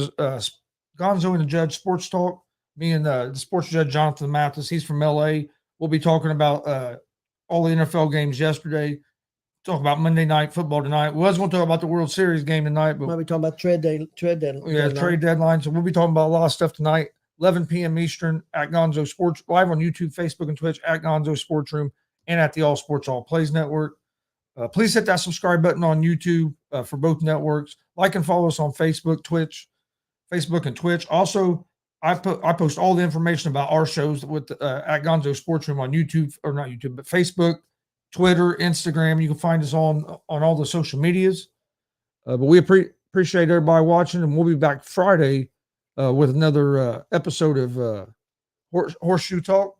the Judge Sports Talk. Me and the sports judge Jonathan Mathis. He's from LA. We'll be talking about all the NFL games yesterday. Talk about Monday Night Football tonight. We was going to talk about the World Series game tonight, but might be talking about trade deadline. yeah, trade deadline. So we'll be talking about a lot of stuff tonight. 11 p.m. Eastern at Gonzo Sports, live on YouTube, Facebook, and Twitch at Gonzo Sports Room and at the All Sports All Plays Network. Please hit that subscribe button on YouTube for both networks. Like and follow us on Facebook, and Twitch. Also, I post all the information about our shows with at Gonzo Sports Room on YouTube, or not YouTube, but Facebook, Twitter, Instagram. You can find us on all the social medias. But we appreciate everybody watching, and we'll be back Friday with another episode of Horseshoe Talk.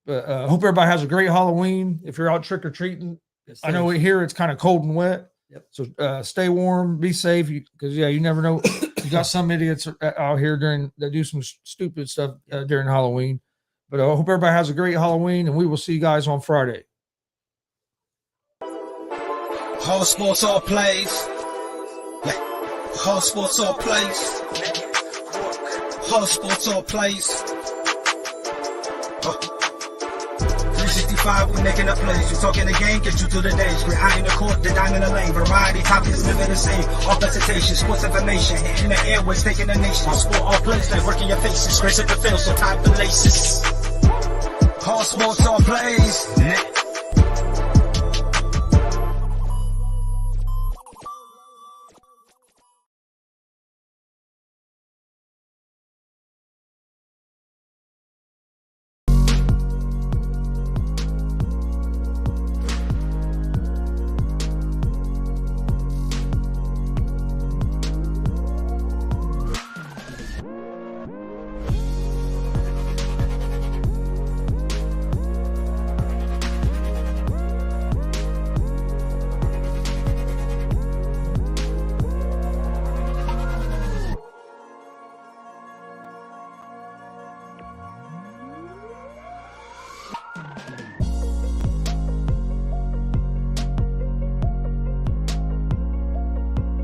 But hope everybody has a great Halloween. If you're out trick or treating, I know here it's kind of cold and wet. Yep. So stay warm, be safe, because you never know. You got some idiots out here that do some stupid stuff during Halloween. But I hope everybody has a great Halloween, and we will see you guys on Friday. All sports, all plays. All sports, all plays. All sports, all plays. 365, we making a plays. You talking the game, get you to the days. We're high in the court, the dime in the lane. Variety topics, living the same. All presentation, sports information. Hitting the airways, taking the nation. All sport, all plays, like working your faces. Grace at the field, so tie the laces. All sports, all plays.